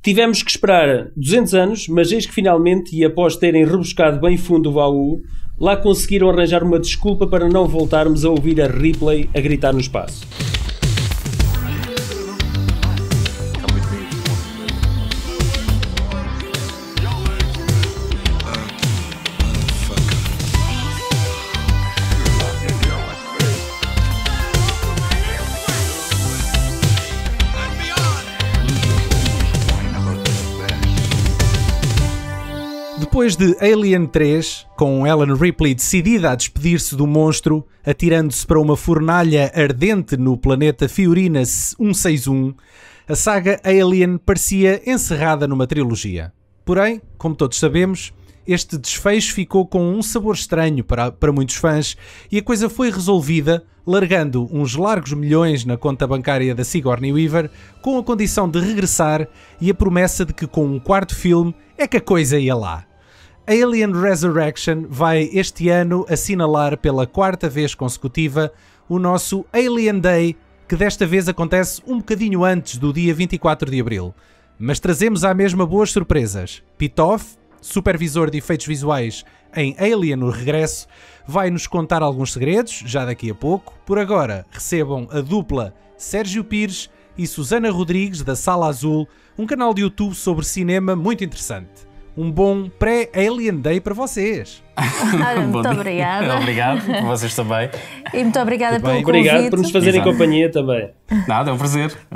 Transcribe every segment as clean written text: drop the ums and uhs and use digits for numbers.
Tivemos que esperar 200 anos, mas eis que finalmente, e após terem rebuscado bem fundo o baú, lá conseguiram arranjar uma desculpa para não voltarmos a ouvir a Ripley a gritar no espaço. Depois de Alien 3, com Ellen Ripley decidida a despedir-se do monstro, atirando-se para uma fornalha ardente no planeta Fiorina 161, a saga Alien parecia encerrada numa trilogia. Porém, como todos sabemos, este desfecho ficou com um sabor estranho para muitos fãs e a coisa foi resolvida largando uns largos milhões na conta bancária da Sigourney Weaver, com a condição de regressar e a promessa de que com um quarto filme é que a coisa ia lá. Alien Resurrection vai este ano assinalar pela 4ª vez consecutiva o nosso Alien Day, que desta vez acontece um bocadinho antes do dia 24 de Abril. Mas trazemos à mesma boas surpresas. Pitoff, supervisor de efeitos visuais em Alien o Regresso, vai-nos contar alguns segredos, já daqui a pouco. Por agora, recebam a dupla Sérgio Pires e Susana Rodrigues da Sala Azul, um canal de YouTube sobre cinema muito interessante. Um bom pré-Alien Day para vocês. Muito obrigada. Obrigado, vocês também. E muito obrigada pelo convite. Obrigado por nos fazerem companhia também. Nada, é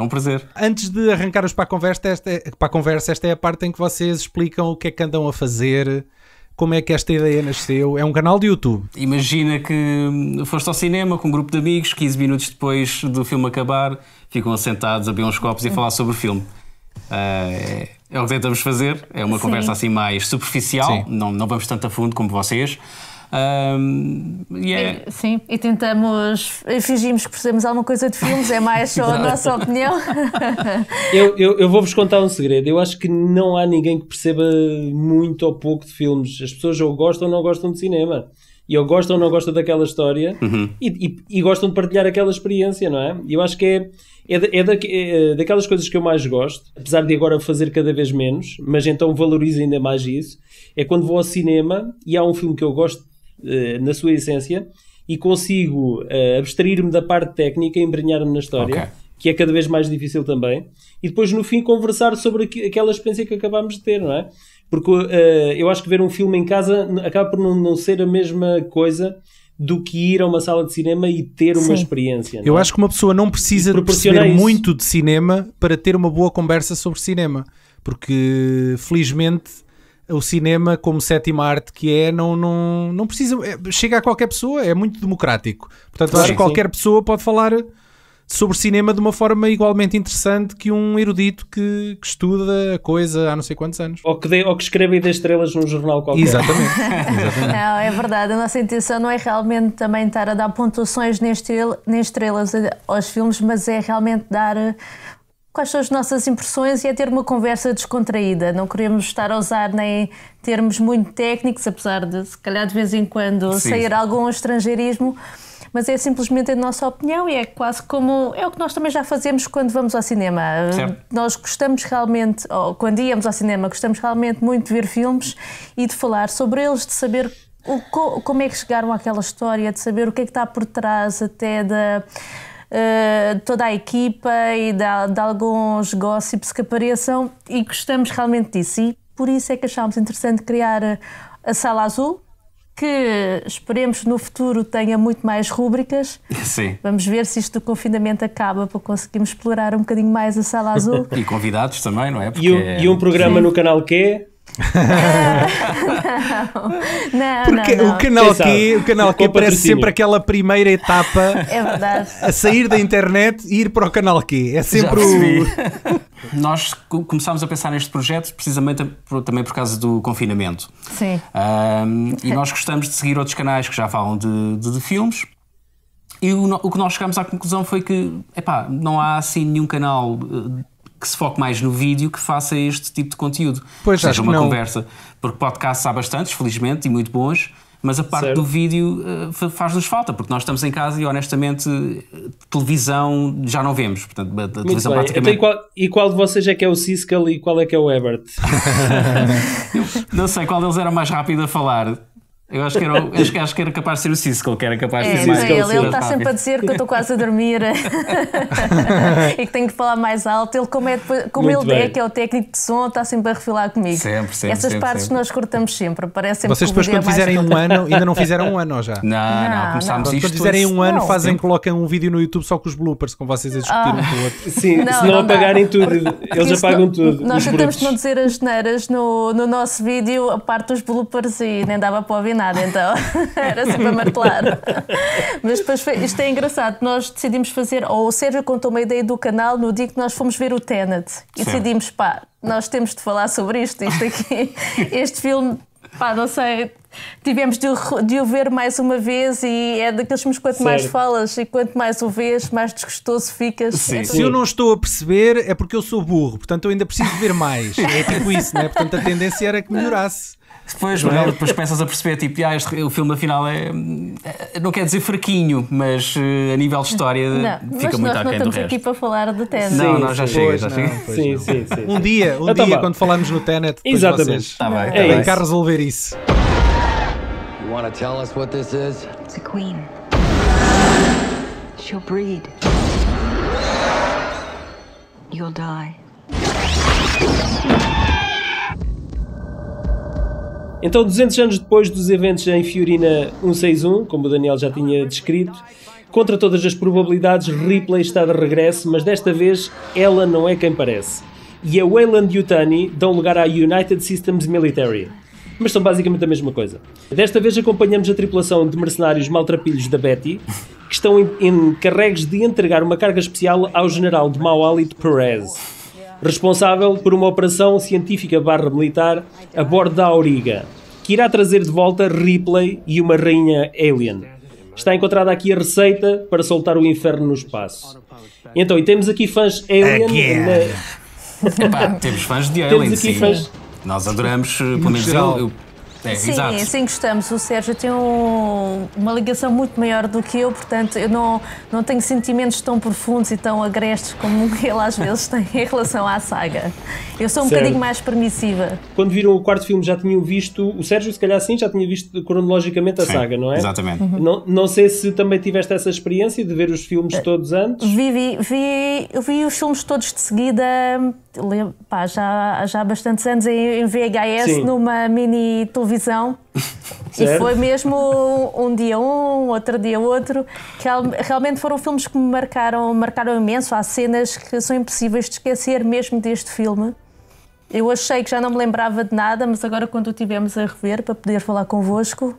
um prazer. Antes de arrancarmos para a conversa, esta é a parte em que vocês explicam o que é que andam a fazer, como é que esta ideia nasceu. É um canal de YouTube. Imagina que foste ao cinema com um grupo de amigos, 15 minutos depois do filme acabar, ficam assentados a beber uns copos e a falar sobre o filme. É o que tentamos fazer, é uma conversa assim mais superficial, não vamos tanto a fundo como vocês. Sim, e tentamos, fingimos que percebemos alguma coisa de filmes, é mais só a nossa opinião. Eu vou-vos contar um segredo. Eu acho que não há ninguém que perceba muito ou pouco de filmes. As pessoas ou gostam ou não gostam de cinema. E ou gostam ou não gostam daquela história e gostam de partilhar aquela experiência, não é? E eu acho que é daquelas coisas que eu mais gosto, apesar de agora fazer cada vez menos, mas então valorizo ainda mais isso, é quando vou ao cinema e há um filme que eu gosto na sua essência e consigo abstrair-me da parte técnica e embrenhar-me na história, que é cada vez mais difícil também, e depois no fim conversar sobre aquela experiência que acabámos de ter, não é? Porque eu acho que ver um filme em casa acaba por não ser a mesma coisa do que ir a uma sala de cinema e ter uma experiência. Não é? Eu acho que uma pessoa não precisa de perceber muito de cinema para ter uma boa conversa sobre cinema, porque felizmente o cinema, como sétima arte que é, não precisa, chega a qualquer pessoa, é muito democrático. Portanto, acho que qualquer pessoa pode falar sobre cinema de uma forma igualmente interessante que um erudito que estuda a coisa há não sei quantos anos. Ou que escreve e dê estrelas num jornal qualquer. Exatamente. Não, é verdade. A nossa intenção não é realmente também estar a dar pontuações nem estrelas aos filmes, mas é realmente dar quais são as nossas impressões e é ter uma conversa descontraída. Não queremos estar a usar nem termos muito técnicos, apesar de, se calhar, de vez em quando sair algum estrangeirismo, mas é simplesmente a nossa opinião e é quase como... É o que nós também já fazemos quando vamos ao cinema. Certo. Nós gostamos realmente, ou quando íamos ao cinema, gostamos realmente muito de ver filmes e de falar sobre eles, de saber como é que chegaram àquela história, de saber o que é que está por trás até de toda a equipa e de alguns gossips que apareçam, e gostamos realmente disso. E por isso é que achámos interessante criar a Sala Azul, que esperemos no futuro tenha muito mais rúbricas. Sim. Vamos ver se isto do confinamento acaba para conseguirmos explorar um bocadinho mais a Sala Azul. E convidados também, não é? Porque e um programa no canal Q. Não. O canal Q parece sempre aquela primeira etapa a sair da internet e ir para o canal Q. É sempre Nós começámos a pensar neste projeto precisamente também por causa do confinamento. Sim. E nós gostamos de seguir outros canais que já falam de filmes. E o que nós chegámos à conclusão foi que não há assim nenhum canal que se foque mais no vídeo que faça este tipo de conteúdo. Pois, seja uma conversa. Porque podcasts há bastantes, felizmente, e muito bons, mas a parte Certo. do vídeo faz-nos falta, porque nós estamos em casa e honestamente televisão já não vemos, portanto a Muito televisão bem. praticamente... Então, e qual de vocês é que é o Siskel e qual é que é o Ebert? Não sei qual deles era mais rápido a falar. Eu acho que era capaz de ser o Siskel, que era capaz de ser mais Ele rápido. está sempre a dizer que eu estou quase a dormir e que tenho que falar mais alto. Ele, como Muito ele bem. é, que é o técnico de som, está sempre a refilar comigo. Sempre. Essas partes nós cortamos sempre. Parece Vocês depois, quando fizerem um ano, ainda não fizeram um ano ou já? Não, começámos não. isto. Quando fizerem um ano, Não. colocam um vídeo no YouTube só com os bloopers, com vocês a discutirem um com o outro. Sim, Não, se não não dá. apagarem tudo, eles Isso apagam não- tudo. Nós os tentamos brutos. não dizer as neiras no nosso vídeo, a parte dos bloopers, e nem dava para ouvir nada, então era sempre a martelar. Mas depois isto é engraçado. Nós decidimos fazer, ou o Sérgio contou uma ideia do canal no dia que nós fomos ver o Tenet e Sim. decidimos, nós temos de falar sobre isto aqui. Este filme, não sei. Tivemos de o ver mais uma vez e é daqueles filmes que quanto mais Certo. falas e quanto mais o vês, mais desgostoso ficas. Sim. Então, Se eu não estou a perceber, é porque eu sou burro, portanto eu ainda preciso de ver mais. É tipo isso, né? Portanto a tendência era que melhorasse. Depois, Manuel, depois começas a perceber, tipo, o filme afinal não quer dizer fraquinho, mas a nível de história Não, fica mas muito nós não aquém do estamos resto. aqui para falar de Tenet. Não, Sim, não, já sim. chega, Pois já não, chega. pois Sim, não. sim, sim. Um dia, Então vá. quando falarmos no Tenet, depois Exatamente. vocês Está bem, É vêm isso. cá resolver isso. You want to tell us what this is? It's a queen. She'll breed. You'll die. Então, 200 anos depois dos eventos em Fiorina 161, como o Daniel já tinha descrito, contra todas as probabilidades, Ripley está de regresso, mas desta vez ela não é quem parece. E a Weyland Yutani dão lugar à United Systems Military. Mas são basicamente a mesma coisa. Desta vez acompanhamos a tripulação de mercenários maltrapilhos da Betty, que estão encarregues de entregar uma carga especial ao general de mau hálito Perez, responsável por uma operação científica /militar a bordo da Auriga, que irá trazer de volta Ripley e uma rainha alien. Está encontrada aqui a receita para soltar o inferno no espaço. Então, e temos aqui fãs alien... Again. Epá, temos fãs de Temos Alien, aqui sim. fãs... Nós adoramos, pelo menos geral. eu. Sim, Exato. sim, gostamos. O Sérgio tem uma ligação muito maior do que eu, portanto, eu não tenho sentimentos tão profundos e tão agrestes como ele às vezes tem em relação à saga. Eu sou um Certo. bocadinho mais permissiva. Quando viram o quarto filme já tinham visto... O Sérgio, se calhar sim, já tinha visto cronologicamente a Sim, saga, não é? Exatamente. Não sei se também tiveste essa experiência de ver os filmes todos antes. Eu vi os filmes todos de seguida, já há bastantes anos em VHS, Sim. numa mini televisão. E Certo. foi mesmo um dia outro dia outro. Realmente foram filmes que me marcaram imenso. Há cenas que são impossíveis de esquecer mesmo deste filme. Eu achei que já não me lembrava de nada, mas agora quando o tivemos a rever para poder falar convosco,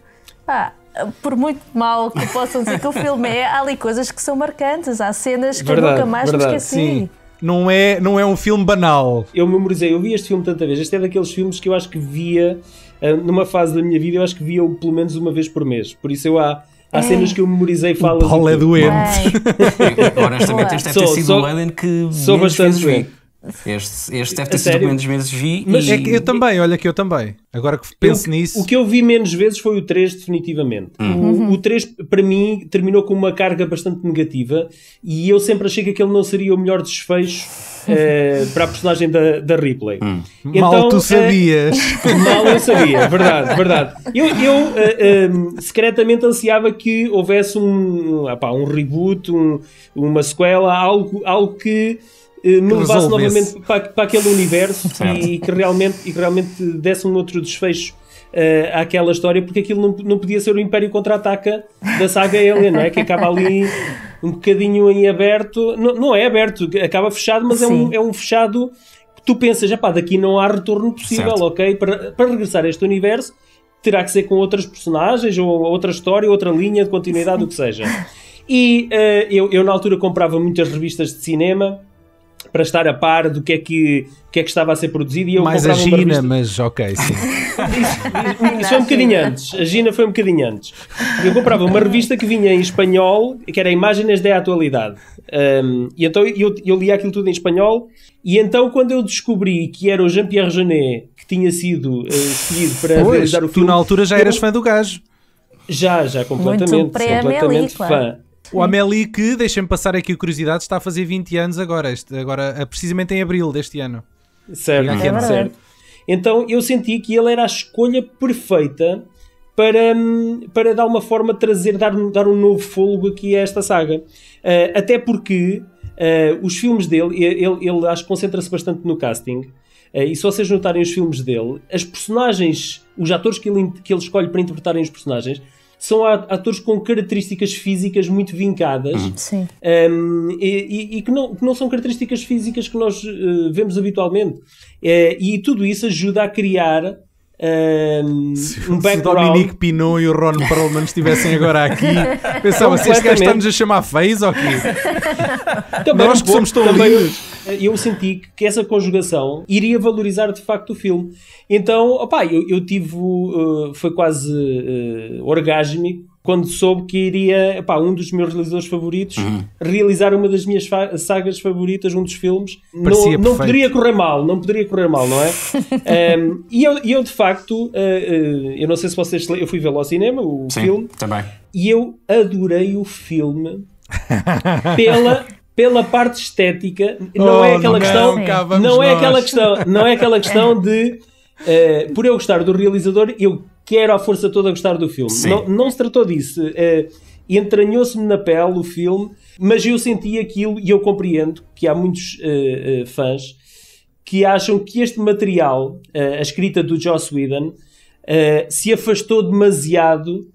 por muito mal que possam dizer que o filme é, há ali coisas que são marcantes, há cenas que Verdade, eu nunca mais me verdade, esqueci. Sim. Não é um filme banal. Eu memorizei, eu vi este filme tanta vez. Este é daqueles filmes que eu acho que via, numa fase da minha vida, eu acho que via-o pelo menos uma vez por mês. Por isso há cenas que eu memorizei e falas. Paulo é doente. Honestamente, este deve ter sido o Alien que sou menos bastante vezes vi. doente. Este deve ter A sido sério? que menos vezes vi. Mas e... É que eu também, olha que eu também. Agora que penso nisso. O que eu vi menos vezes foi o 3, definitivamente. O 3, para mim, terminou com uma carga bastante negativa e eu sempre achei que aquele não seria o melhor desfecho para a personagem da Ripley. Mal tu sabias. Mal eu sabia, verdade. Eu secretamente ansiava que houvesse um reboot, uma sequela, algo que me levasse resolvesse. novamente para aquele universo Certo. e que realmente desse um outro desfecho àquela história, porque aquilo não podia ser o Império Contra-Ataca da saga Alien, não é? Que acaba ali um bocadinho em aberto, não é aberto, acaba fechado, mas Sim. é um fechado que tu pensas, daqui não há retorno possível, Certo. ok? Para regressar a este universo terá que ser com outras personagens ou outra história, outra linha de continuidade, o que seja. E eu na altura comprava muitas revistas de cinema para estar a par do que é que estava a ser produzido e eu Mais a comprava uma Gina, revista... mas ok, sim. Isso foi um bocadinho antes. A Gina foi um bocadinho antes. Eu comprava uma revista que vinha em espanhol, que era Imagens da Atualidade. E então eu lia aquilo tudo em espanhol. E então, quando eu descobri que era o Jean-Pierre Jeunet que tinha sido escolhido para Pois, realizar o tu filme... na altura já eras fã do gajo. Já, completamente pré-Amélie, fã. claro. O Amélie que, deixem-me passar aqui a curiosidade, está a fazer 20 anos agora, precisamente em abril deste ano. Certo, É verdade. certo. Então eu senti que ele era a escolha perfeita para de alguma forma dar um novo fôlego aqui a esta saga. Até porque os filmes dele, ele acho que concentra-se bastante no casting. E se vocês notarem os filmes dele, as personagens, os atores que ele escolhe para interpretarem os personagens, são atores com características físicas muito vincadas. Sim. E que não são características físicas que nós vemos habitualmente. E tudo isso ajuda a criar um background. Se o Dominique Pinot e o Ron Perlman estivessem agora aqui, pensava se este gajo está-nos a chamar feios ou quê? Nós que somos tão lindos. Eu senti que essa conjugação iria valorizar de facto o filme. Então, eu tive... foi quase orgásmico quando soube que iria um dos meus realizadores favoritos realizar uma das minhas sagas favoritas, um dos filmes. Não poderia correr mal, não é? E eu de facto, eu não sei se vocês... Eu fui vê-lo ao cinema, o filme. Também. E eu adorei o filme pela parte estética. Não é aquela questão de por eu gostar do realizador, eu quero à força toda gostar do filme. Não se tratou disso. Entranhou-se-me na pele o filme, mas eu senti aquilo e eu compreendo que há muitos fãs que acham que este material, a escrita do Joss Whedon, se afastou demasiado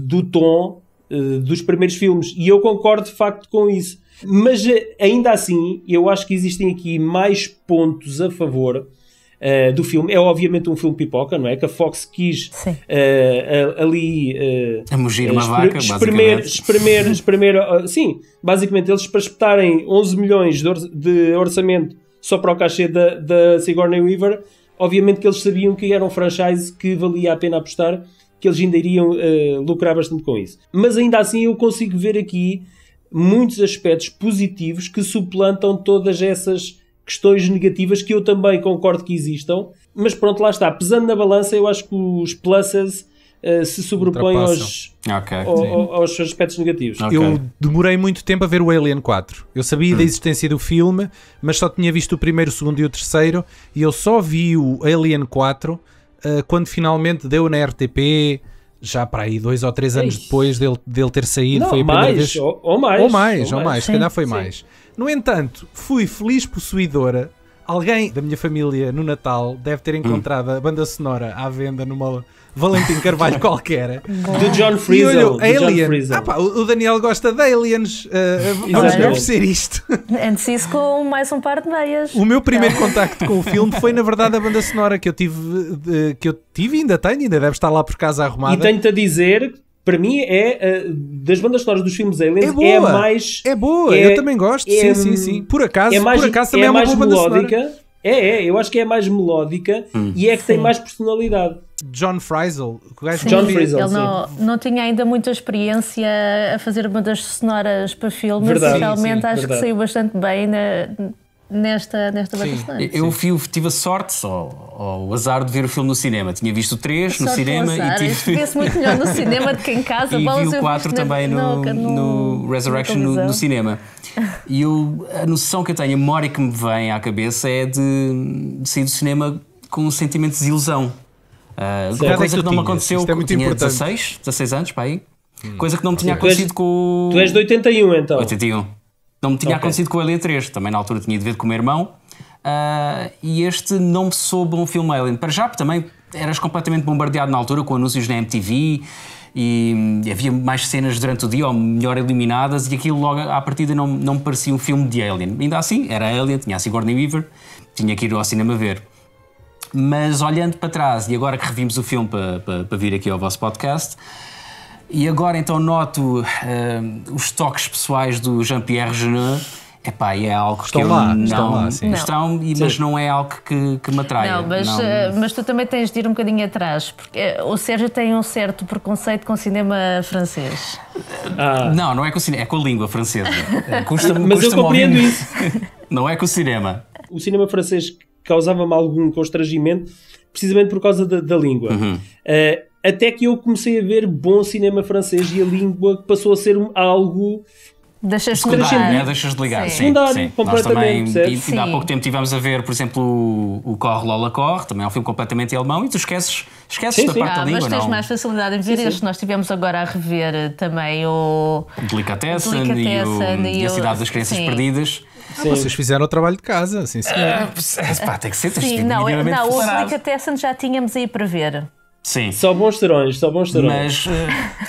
do tom dos primeiros filmes. E eu concordo de facto com isso. Mas ainda assim, eu acho que existem aqui mais pontos a favor do filme. É obviamente um filme pipoca, não é? Que a Fox quis ali a mugir uma vaca, espremer, sim, basicamente eles para espetarem 11 milhões de orçamento só para o cachê da Sigourney Weaver, obviamente que eles sabiam que era um franchise que valia a pena apostar, que eles ainda iriam lucrar bastante com isso. Mas ainda assim eu consigo ver aqui muitos aspectos positivos que suplantam todas essas questões negativas que eu também concordo que existam, mas pronto, lá está, pesando na balança, eu acho que os pluses se sobrepõem aos aspectos negativos. Eu demorei muito tempo a ver o Alien 4. Eu sabia da existência do filme, mas só tinha visto o primeiro, o segundo e o terceiro, e eu só vi o Alien 4 quando finalmente deu na RTP, já para aí 2 ou 3 anos depois dele ter saído. Não, foi a primeira vez. Ou mais, se calhar foi mais. No entanto, fui feliz possuidora. Alguém da minha família no Natal deve ter encontrado a banda sonora à venda numa Valentim Carvalho qualquer. Do John Frizzle. Alien. O Daniel gosta de Aliens. Vamos oferecer isto. Antes isso com mais um par de meias. O meu primeiro contacto com o filme foi, na verdade, a banda sonora que eu tive e ainda tenho, ainda deve estar lá por casa arrumada. E tenho-te a dizer... Para mim, das bandas sonoras dos filmes Aliens, é mais... É boa, eu também gosto, sim. Por acaso também é uma boa banda sonora. Eu acho que é mais melódica e é que tem mais personalidade. John Frizzle, o gajo John Frizzle, ele não tinha ainda muita experiência a fazer bandas sonoras para filmes, realmente acho que saiu bastante bem nesta banda sonora. Eu tive a sorte, ou o azar de ver o filme no cinema. Tinha visto o 3 no cinema e vê-se muito melhor no cinema do que em casa. E vi o 4 também no Resurrection no cinema. E a noção que eu tenho, a memória que me vem à cabeça é de sair do cinema com um sentimento de desilusão. Coisa que não me aconteceu quando tinha 16 anos, para aí. Coisa que não me tinha acontecido com... Tu és de 81, então? 81. Não me tinha acontecido com o Alien 3. Também na altura tinha ido ver com o meu irmão. E este não me soube um filme Alien. Para já, também eras completamente bombardeado na altura com anúncios na MTV e havia mais cenas durante o dia, ou melhor eliminadas, e aquilo logo à partida não me parecia um filme de Alien. Ainda assim, era Alien, tinha a Sigourney Weaver, tinha que ir ao cinema ver. Mas olhando para trás, e agora que revimos o filme para vir aqui ao vosso podcast, e agora então noto os toques pessoais do Jean-Pierre Jeunet, é algo que eu mas não é algo que me atrai. Mas tu também tens de ir um bocadinho atrás, porque o Sérgio tem um certo preconceito com o cinema francês. Não é com o cinema, é com a língua francesa. Mas eu compreendo isso. Não é com o cinema. O cinema francês causava-me algum constrangimento, precisamente por causa da língua. até que eu comecei a ver bom cinema francês e a língua passou a ser algo... Deixas de secundário, ligar. né? Deixas de ligar. Sim, Secundário, sim. completamente, Nós também, percebes? há Sim. pouco tempo tivemos a ver, por exemplo, o Corre Lola Corre, também é um filme completamente alemão, e tu esqueces Sim, da sim. parte da língua, Mas tens não? mais facilidade em ver Sim, sim. este. Nós tivemos agora a rever também o Delicatessen Delicatessen e a Cidade das Crianças sim. Perdidas. Sim. Vocês fizeram o trabalho de casa, sim senhor. Pá, tem que ser, tens de Sim, ser não, minimamente o preparado. Delicatessen já tínhamos aí para ver. Sim. Só bons terões, só bons terões. Mas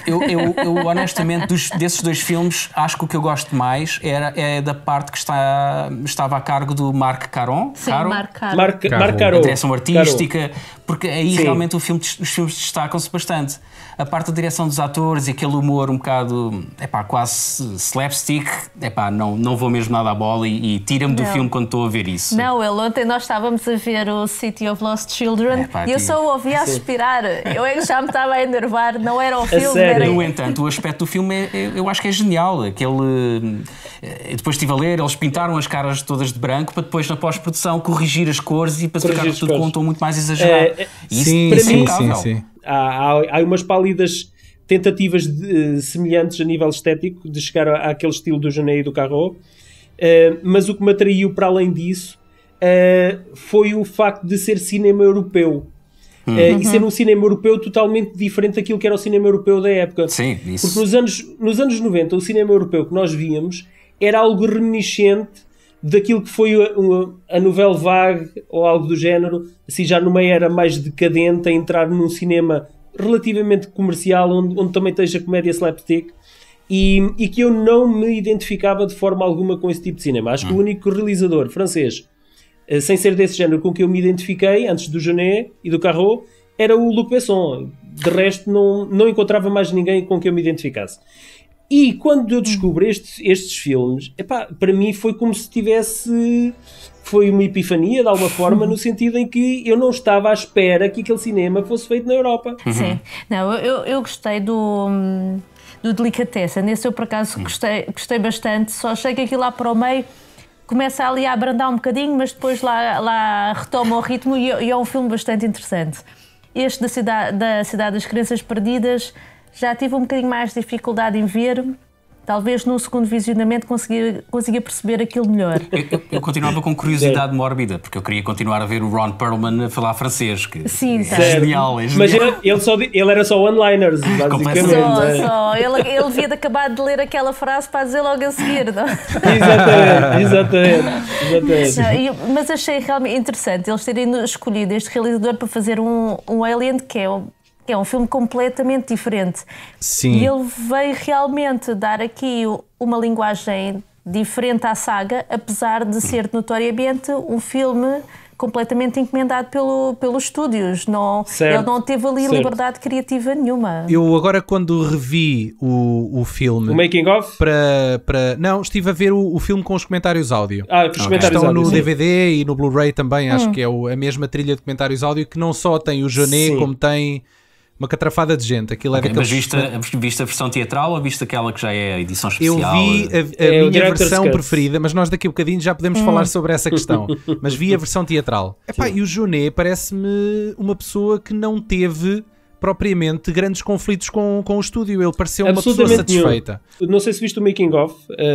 eu honestamente, desses dois filmes, acho que o que eu gosto mais é da parte que estava a cargo do Marc Caron. Sim, Caron? marcar. Marc A Caro. direção artística, porque aí Sim. realmente os filmes destacam-se bastante. A parte da direção dos atores e aquele humor um bocado, quase slapstick, não vou mesmo nada à bola e tira-me do Não. filme quando estou a ver isso. Não, ontem nós estávamos a ver o City of Lost Children e eu só o ouvia a suspirar. Eu é que já me estava a enervar, não era o filme, sério? era... No entanto, o aspecto do filme eu acho que é genial. Depois estive a ler, eles pintaram as caras todas de branco para depois na pós-produção corrigir as cores e para ficar Corrigir as tudo com um cores. tom muito mais exagerado. E isso Sim, para sim, mim é sim, impecável. sim. Há umas pálidas tentativas semelhantes a nível estético de chegar àquele estilo do Jeunet e do Caro, mas o que me atraiu para além disso foi o facto de ser cinema europeu. E ser um cinema europeu totalmente diferente daquilo que era o cinema europeu da época. Sim, isso. Porque nos anos 90 o cinema europeu que nós víamos era algo reminiscente daquilo que foi a Nouvelle Vague ou algo do género, assim já numa era mais decadente, a entrar num cinema relativamente comercial, onde também esteja comédia slapstick, e que eu não me identificava de forma alguma com esse tipo de cinema. Acho que o único realizador francês, sem ser desse género, com que eu me identifiquei, antes do Jeunet e do Caro, era o Luc Besson. De resto, não encontrava mais ninguém com quem eu me identificasse. E quando eu descubro estes filmes, para mim foi como se tivesse... Foi uma epifania, de alguma forma, no sentido em que eu não estava à espera que aquele cinema fosse feito na Europa. Sim. Não, eu gostei do Delicatessen. Nesse eu, por acaso, gostei bastante. Só achei que aquilo lá para o meio começa ali a abrandar um bocadinho, mas depois lá retoma o ritmo e é um filme bastante interessante. Este da Cidade das Crianças Perdidas já tive um bocadinho mais de dificuldade em ver. Talvez no segundo visionamento consiga perceber aquilo melhor. Eu continuava com curiosidade mórbida, porque eu queria continuar a ver o Ron Perlman a falar francês, que Sim, é tá. genial. Mas ele era só one-liners, basicamente. Completamente. Só. Ele devia de acabar de ler aquela frase para dizer logo a seguir, não? Exatamente. Não, mas achei realmente interessante eles terem escolhido este realizador para fazer um Alien que é um filme completamente diferente. Sim. E ele veio realmente dar aqui uma linguagem diferente à saga, apesar de ser notoriamente um filme completamente encomendado pelos estúdios. Ele não teve ali liberdade criativa nenhuma. Eu agora, quando revi o filme... O making of? Não, estive a ver o filme com os comentários áudio. Os comentários Estão áudio, no sim. DVD e no Blu-ray também, acho que é a mesma trilha de comentários áudio, que não só tem o Jeunet, Sim. como tem uma catrafada de gente. Aquilo é Mas daqueles... viste a versão teatral ou viste aquela que já é a edição Eu especial? vi a o minha Director's versão Cut. preferida, mas nós daqui a bocadinho já podemos falar sobre essa questão. Mas vi a versão teatral. E o Jeunet parece-me uma pessoa que não teve propriamente grandes conflitos com o estúdio. Ele pareceu uma pessoa satisfeita. Não sei se viste o making of.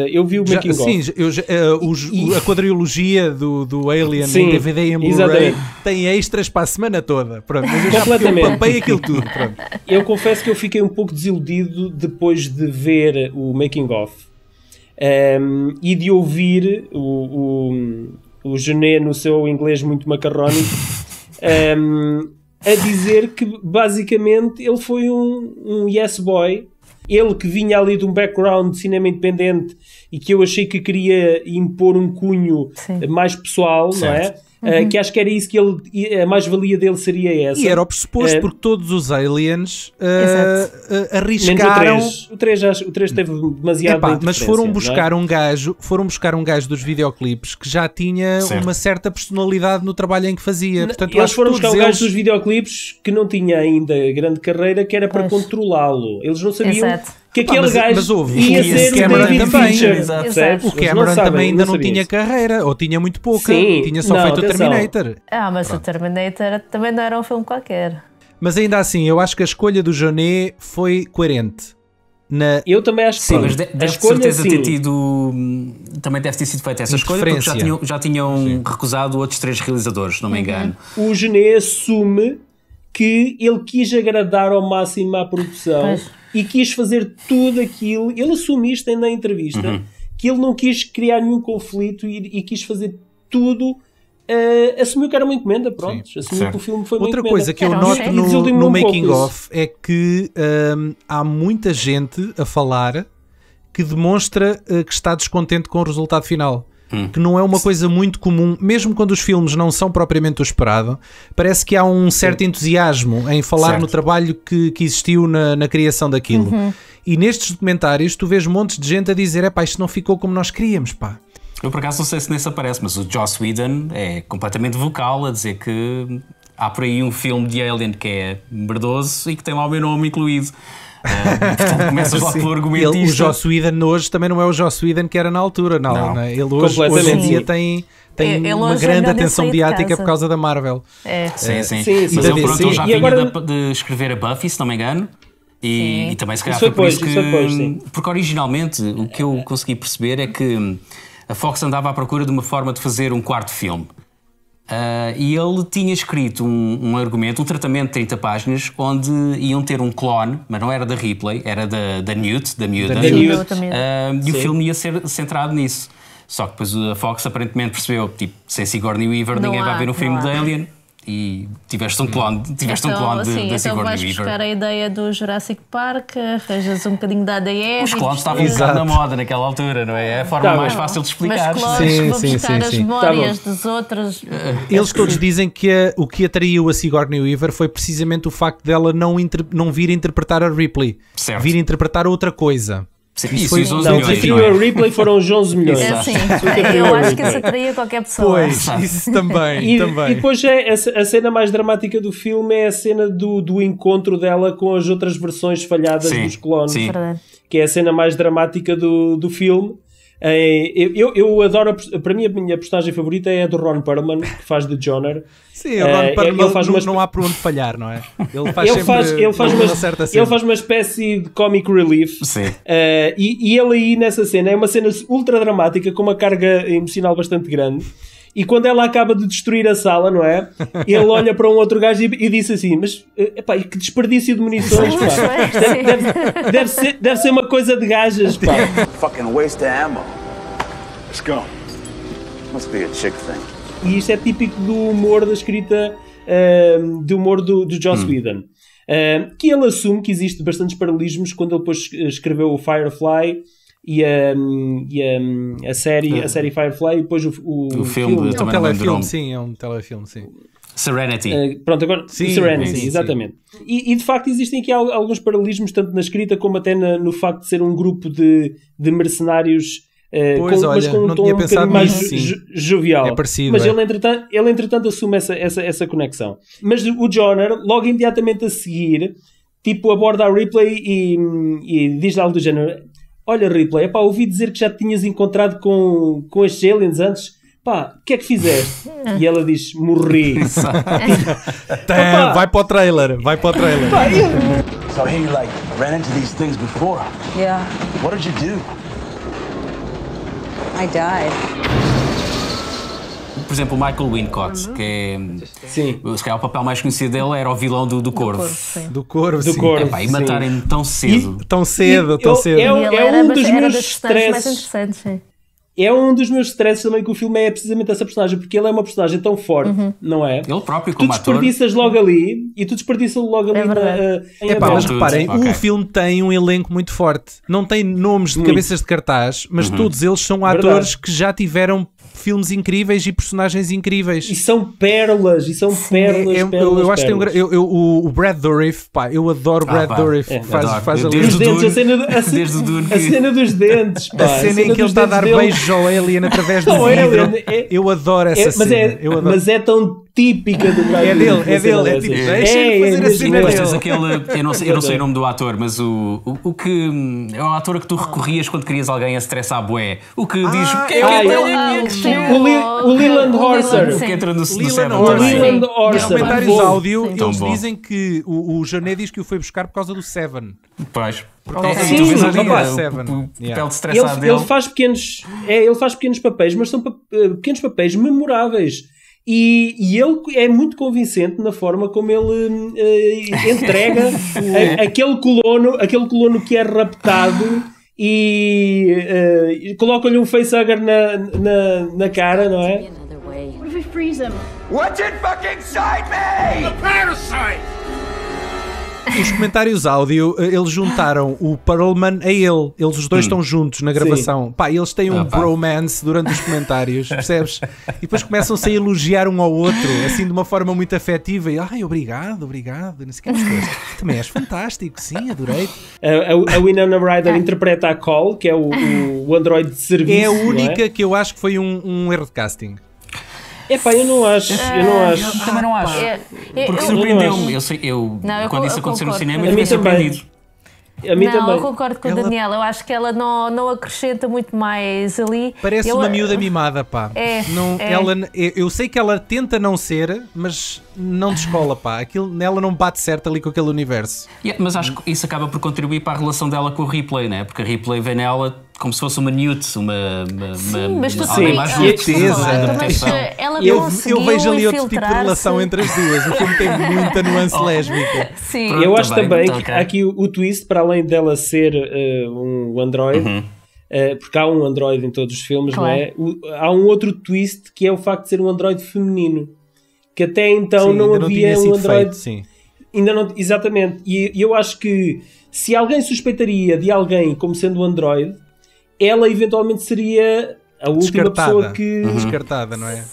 Eu vi o making of. Sim, a quadriologia do Alien Sim, em DVD e em Blu-ray exatamente. tem extras para a semana toda. Pronto, mas eu já Completamente. papei aquilo tudo. Pronto. Eu confesso que eu fiquei um pouco desiludido depois de ver o making of e de ouvir o Jeunet no seu inglês muito macarrónico a dizer que basicamente ele foi um yes boy. Ele que vinha ali de um background de cinema independente e que eu achei que queria impor um cunho mais pessoal, Certo. não é? Que acho que era isso que a mais-valia dele seria essa. E era o pressuposto, porque todos os aliens arriscaram. arriscaram. O 3 teve demasiado. Mas foram buscar um gajo dos videoclipes que já tinha uma certa personalidade no trabalho em que fazia. Portanto, eles foram buscar o gajo eles... dos videoclipes que não tinha ainda grande carreira, que era para controlá-lo. Eles não sabiam que aquele gajo ia ser o Cameron David também. Fincher. Exato. Percebes? O Cameron também ainda não tinha carreira. carreira, ou tinha muito pouca, Sim, tinha só não, feito atenção. o Terminator. Mas o Terminator também não era um filme qualquer. Mas ainda assim, eu acho que a escolha do Jeunet foi coerente. Eu também acho que sim, mas a deve escolha, certeza sim. ter tido. Também deve ter sido feita essa escolha, porque já tinham recusado outros 3 realizadores, se não me engano. O Jeunet assume que ele quis agradar ao máximo à produção e quis fazer tudo aquilo. Ele assume isto na entrevista, que ele não quis criar nenhum conflito e quis fazer tudo. Assumiu que era uma encomenda, pronto. Assumiu que o filme foi uma Outra encomenda. coisa que eu noto no making of é que há muita gente a falar que demonstra que está descontente com o resultado final. Que não é uma coisa muito comum, mesmo quando os filmes não são propriamente o esperado. Parece que há um certo entusiasmo em falar no trabalho que existiu na criação daquilo. E nestes documentários tu vês montes de gente a dizer: epá, isto não ficou como nós queríamos, pá. Eu por acaso não sei se nesse aparece, mas o Joss Whedon é completamente vocal a dizer que há por aí um filme de Alien que é merdoso e que tem lá o meu nome incluído. Portanto, começas lá pelo argumentista. O Joss Whedon hoje também não é o Joss Whedon que era na altura, não. Ele hoje em dia tem uma grande atenção mediática por causa da Marvel. Sim. Mas ele pronto, já vinha de escrever a Buffy, se não me engano. E também se calhar foi por isso que... Porque originalmente o que eu consegui perceber é que a Fox andava à procura de uma forma de fazer um quarto filme. E ele tinha escrito um argumento, um tratamento de 30 páginas, onde iam ter um clone, mas não era da Ripley, era da Newt, da Mutant. E o filme ia ser centrado nisso. Só que depois a Fox aparentemente percebeu, tipo, sem Sigourney Weaver ninguém vai ver um filme de Alien. E tiveste um clone, da Sigourney Weaver. Então vais buscar a ideia do Jurassic Park, arranjas um bocadinho da ADR. Os clones estavam na moda naquela altura, não é? É a forma mais fácil de explicar. Mas clones, vou buscar as memórias dos outros. Eles todos dizem que o que atraiu a Sigourney Weaver foi precisamente o facto dela não vir interpretar a Ripley, vir interpretar outra coisa. Isso foi os 11 milhões. O que atraiu a Ripley foram os 11 milhões. Eu acho que isso atraía qualquer pessoa. Pois, isso também. E depois a cena mais dramática do filme é a cena do encontro dela com as outras versões falhadas dos clones. Que é a cena mais dramática do filme. Eu adoro, para mim a minha personagem favorita é a do Ron Perlman, que faz de Joner. Sim, o Ron Perlman não há por onde falhar, não é? Ele faz uma espécie de comic relief. E ele aí nessa cena é uma cena ultra dramática com uma carga emocional bastante grande. E quando ela acaba de destruir a sala, não é? Ele olha para um outro gajo e disse assim: mas epá, que desperdício de munições, pá. Deve ser uma coisa de gajas, pá. Fucking waste of ammo. Let's go. Must be a chick thing. E isto é típico do humor da escrita, do humor do Joss Whedon. Que ele assume que existe bastantes paralelismos quando ele depois escreveu o Firefly e a série Firefly e depois o filme. É um telefilme, sim, é um telefilme, sim. Serenity. Pronto, agora Serenity, exatamente. E de facto existem aqui alguns paralelismos tanto na escrita como até no facto de ser um grupo de mercenários, mas com um tom um bocadinho mais jovial. É parecido, mas ele entretanto assume essa conexão. Mas o Joner, logo imediatamente a seguir, tipo, aborda a Ripley e diz algo do género: olha, Ripley, epá, ouvi dizer que já te tinhas encontrado com estes aliens antes. Pá, o que é que fizeste? E ela diz: morri. Vai para o trailer. Pá, So he ran into these things before. Yeah, What did you do? I died. Por exemplo, o Michael Wincott, que é, se calhar o papel mais conhecido dele era o vilão do Corvo. Do Corvo, sim. E matarem-no tão cedo. Tão cedo. É um dos meus stresses mais interessantes, sim. É um dos meus stresses também que o filme é precisamente essa personagem, porque ele é uma personagem tão forte, não é? Ele próprio como ator. Tu desperdiças logo ali e tu desperdiças logo ali mas reparem, o filme tem um elenco muito forte. Não tem nomes de cabeças de cartaz, mas todos eles são atores que já tiveram filmes incríveis e personagens incríveis. E são pérolas, eu acho que tem o Brad Dourif, pá, eu adoro Brad Dourif. Faz ali os dentes, a cena dos dentes, pá. A cena em que ele está a dar beijos ao Alien através do vidro. Eu adoro essa cena. Mas é típica do Brad Pitt. É dele, é tipo, deixa-me fazer a cena Depois dele. tens aquele, eu não sei o nome do ator, mas o que é o ator que tu recorrias quando querias alguém a estressar a bué. O que diz o que é O Leland Horser. o que entra no Leland Seven. Horser. Leland Nos Horser. comentários Bom. áudio, Tão eles bom. dizem que o Janet diz que o foi buscar por causa do Seven. Pois. Sim, Tu vês ali opa, o Seven. papel Yeah. de estressado dele. Ele faz pequenos papéis, mas são pequenos papéis memoráveis. E ele é muito convincente na forma como ele entrega aquele colono que é raptado e coloca-lhe um facehugger na cara, não é? What if we freeze him? What's inside me? The parasite! Os comentários áudio, eles juntaram o Perlman a ele. Eles os dois estão juntos na gravação. Pá, eles têm um bromance durante os comentários, percebes? E depois começam-se a elogiar um ao outro, assim de uma forma muito afetiva. E, ai, obrigado. Não sei o que. Também és fantástico, sim, adorei. A Winona Ryder interpreta a Cole, que é o androide de serviço. É a não única que eu acho que foi um erro de casting. Epá, eu não acho. Também não acho. Porque eu surpreendeu-me. eu Quando isso aconteceu no concordo. cinema, A eu mim fiquei também. surpreendido. A mim Não, também. eu concordo com o Daniel. Eu acho que ela não acrescenta muito mais ali. Parece uma miúda mimada, pá. Não, é. Eu sei que ela tenta não ser, mas não descola, pá. Aquilo nela não bate certo ali com aquele universo. Mas acho que isso acaba por contribuir para a relação dela com o Ripley, né? Porque a Ripley vê nela como se fosse uma Newt, Mas tu Sim, mais certeza. mas ela Eu conseguiu vejo ali outro tipo de infiltrar-se. relação entre as duas. O filme tem muita nuance lésbica. Sim. Pronto. Eu acho Também, também que ok. há aqui o twist, para além dela ser um androide, porque há um androide em todos os filmes, Claro. não é? Há um outro twist que é o facto de ser um androide feminino, que até então Sim, não ainda havia tinha um sido androide. feito, sim. Ainda não, exatamente. E eu acho que se alguém suspeitaria de alguém como sendo um androide, ela eventualmente seria a última pessoa que. Descartada, não é?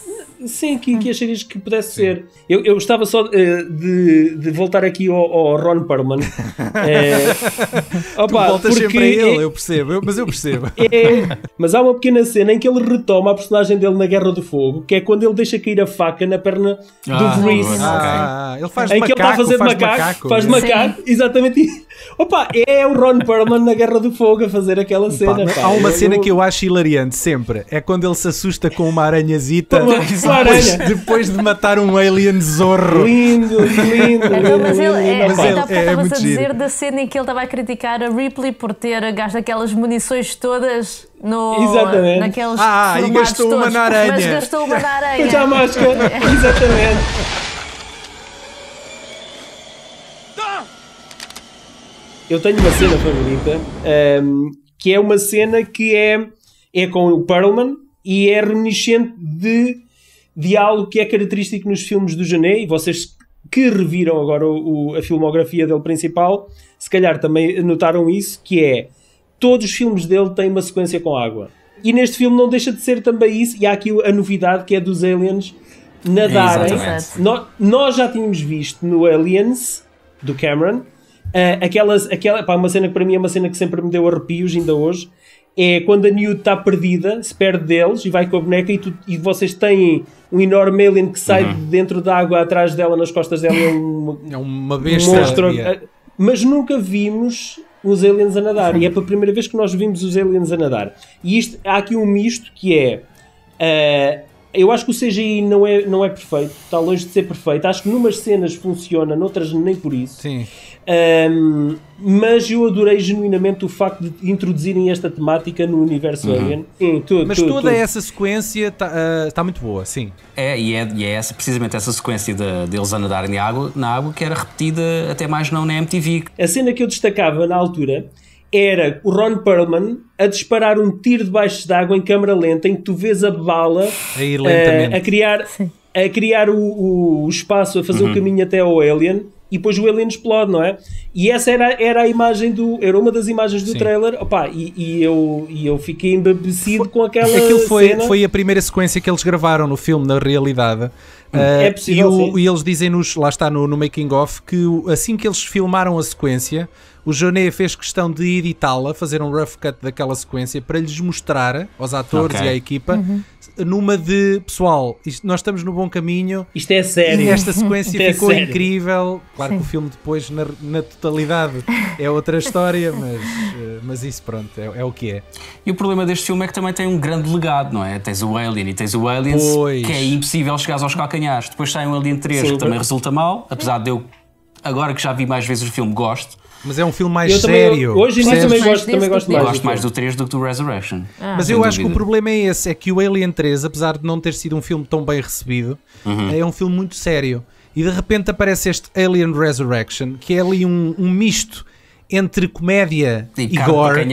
Sim, que acharias que pudesse ser. Eu gostava só de voltar aqui ao Ron Perlman. Tu voltas sempre a ele, eu percebo, mas eu percebo. Mas há uma pequena cena em que ele retoma a personagem dele na Guerra do Fogo, que é quando ele deixa cair a faca na perna do Vreese. Ele faz de Em que ele está a macaco, fazer de macaco, faz de macaco, exatamente. Opa, é o Ron Perlman na Guerra do Fogo a fazer aquela cena. Pá, há uma cena que eu acho hilariante sempre, é quando ele se assusta com uma aranhazita Com a aranha. depois de matar um alien zorro. Lindo. Então, mas ele Mas há ele pouco é estavas muito a dizer giro. da cena em que ele estava a criticar a Ripley por ter gasto aquelas munições todas Exatamente. naqueles E formatos gastou uma todos. na aranha. Mas gastou uma na aranha. Pois há a máscara, exatamente. Eu tenho uma cena favorita, que é uma cena que é com o Perlman e é reminiscente de algo que é característico nos filmes do Jeunet, e vocês que reviram agora a filmografia dele principal, se calhar também notaram isso, que é todos os filmes dele têm uma sequência com água. E neste filme não deixa de ser também isso, e há aqui a novidade que é dos aliens nadarem. Exatamente. Nós já tínhamos visto no Aliens, do Cameron, uma cena que para mim é uma cena que sempre me deu arrepios ainda hoje, é quando a Newt está perdida, se perde deles e vai com a boneca e vocês têm um enorme alien que sai de dentro da água atrás dela, nas costas dela, É uma besta. monstro. Mas nunca vimos os aliens a nadar, e é pela primeira vez que nós vimos os aliens a nadar. E há aqui um misto que é... eu acho que o CGI não é perfeito, está longe de ser perfeito. Acho que numas cenas funciona, noutras nem por isso. Sim. Mas eu adorei genuinamente o facto de introduzirem esta temática no universo Alien. Sim, Mas toda essa sequência está muito boa, sim. E é precisamente essa sequência deles a nadarem na água que era repetida até mais não na MTV. A cena que eu destacava na altura era o Ron Perlman a disparar um tiro debaixo d'água em câmara lenta, em que tu vês a bala A ir lentamente. a criar o espaço, a fazer o caminho até ao Alien, e depois o Alien explode, não é? E essa era a imagem era uma das imagens do trailer. Opa, e eu fiquei embebecido com aquela Aquilo cena. foi a primeira sequência que eles gravaram no filme, na realidade. É possível, sim. E eles dizem-nos, lá está no making of, que assim que eles filmaram a sequência, o Jeunet fez questão de editá-la, fazer um rough cut daquela sequência para lhes mostrar aos atores e à equipa numa de, pessoal, nós estamos no bom caminho. Isto é sério. E esta sequência ficou sério. Incrível. Claro que o filme depois, na totalidade, é outra história, mas isso pronto, é o que é. E o problema deste filme é que também tem um grande legado, não é? Tens o Alien e tens o Aliens, que é impossível chegares aos calcanhares. Depois sai um Alien 3 que também resulta mal, apesar de eu, agora que já vi mais vezes o filme, gosto. Mas é um filme mais sério. Hoje em dia também gosto mais. Gosto mais do 3 do que do Resurrection. Mas eu acho que o problema é esse, é que o Alien 3, apesar de não ter sido um filme tão bem recebido, é um filme muito sério. E de repente aparece este Alien Resurrection, que é ali um misto entre comédia e gore.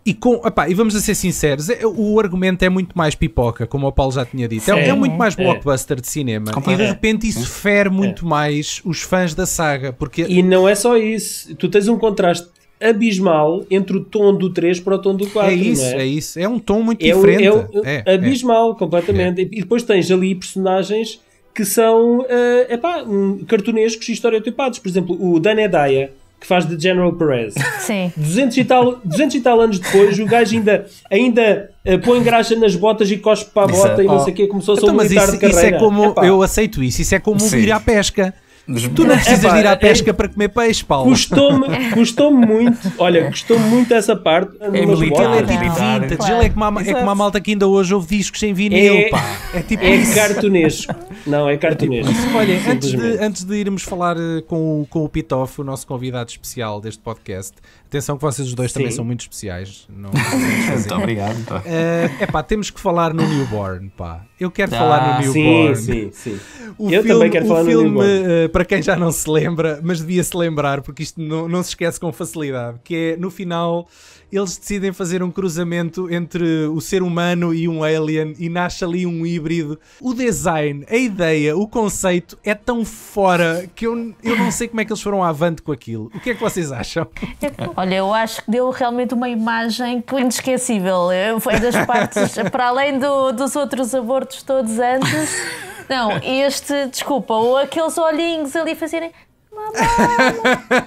E vamos a ser sinceros, o argumento é muito mais pipoca, como o Paulo já tinha dito. É muito mais blockbuster de cinema. E de repente isso fere muito mais os fãs da saga. Porque... E não é só isso. Tu tens um contraste abismal entre o tom do 3 para o tom do 4. É isso. É um tom muito diferente. Abismal, completamente. E depois tens ali personagens que são cartunescos e estereotipados. Por exemplo, o Dan Hedaya, que faz de General Perez. Sim. 200 e tal anos depois, o gajo ainda põe graxa nas botas e cospe para a bota e não sei o quê, começou a ser um militar de carreira. Isso é como, eu aceito isso é como ir à pesca. Tu não precisas de ir à pesca para comer peixe, Paulo. Custou-me muito essa parte. Ele é tipo vintage, claro. Ele é como a malta que ainda hoje ouve discos sem vinil, pá. É tipo isso. Cartunesco. Não, é cartunesco. Olha, antes de irmos falar com o Pitof, o nosso convidado especial deste podcast, atenção que vocês os dois também são muito especiais. Muito obrigado. Temos que falar no Newborn, pá. Eu quero falar no Newborn. Sim. Também quero falar no Newborn. Para quem já não se lembra, mas devia-se lembrar, porque isto não se esquece com facilidade, que é, no final, eles decidem fazer um cruzamento entre o ser humano e um alien e nasce ali um híbrido. O design, a ideia, o conceito é tão fora que eu não sei como é que eles foram avante com aquilo. O que é que vocês acham? Olha, eu acho que deu realmente uma imagem inesquecível. Foi das partes, para além dos outros abortos todos antes... Não, ou aqueles olhinhos ali fazerem...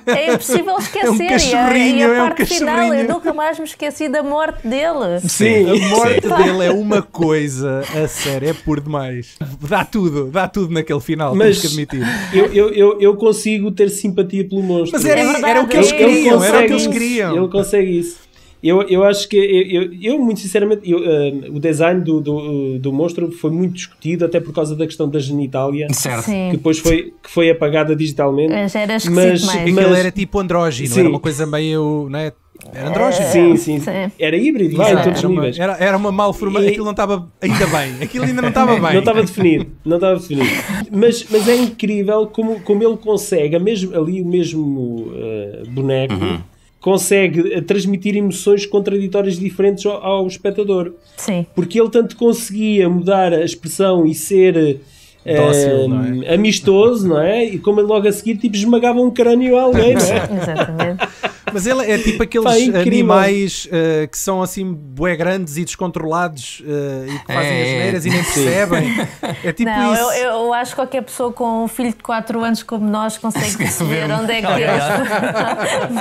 É impossível esquecer. E a parte final, eu nunca mais me esqueci da morte dele. Sim, a morte dele é uma coisa, a sério, é por demais. Dá tudo naquele final, mas temos que admitir. Eu consigo ter simpatia pelo monstro. Mas era o que eles queriam, Ele consegue isso. Eu acho que, eu muito sinceramente, o design do monstro foi muito discutido, até por causa da questão da genitália, que depois foi apagada digitalmente. Mas era esquisito mais. Aquilo era tipo andrógino, era uma coisa meio... Não é? Era andrógeno. Sim. Era híbrido, em todos os níveis. Era uma malformação, aquilo não estava ainda bem. Aquilo ainda não estava bem. Não estava definido. Mas é incrível como ele consegue, o mesmo boneco, consegue transmitir emoções contraditórias diferentes ao espectador. Sim. Porque ele tanto conseguia mudar a expressão e ser dócil, não é? Amistoso, não é? E como ele logo a seguir esmagava um crânio a alguém, não é? Exatamente. Mas ele é tipo aqueles animais que são assim bué grandes e descontrolados e que fazem as neiras e nem percebem. É tipo isso. Eu acho que qualquer pessoa com um filho de 4 anos como nós consegue perceber onde é que eles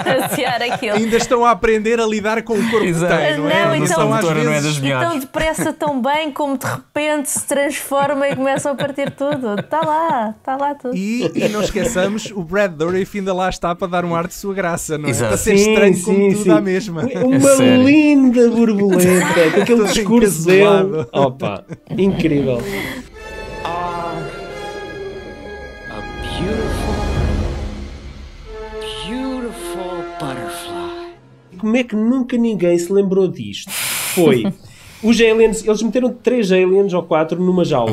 basear aquilo. Ainda estão a aprender a lidar com o corpo que têm, não é? Não é das melhores. Tão depressa, tão bem, como de repente se transforma e começam a partir tudo. Está lá tudo. E não esqueçamos, o Brad Dourif ainda lá está para dar um ar de sua graça, não é? Para ser estranho como tudo à mesma. Uma linda borboleta, com aquele discurso dele. Opa, incrível. A beautiful butterfly. Como é que nunca ninguém se lembrou disto? Foi, os aliens, eles meteram 3 aliens ou 4 numa jaula.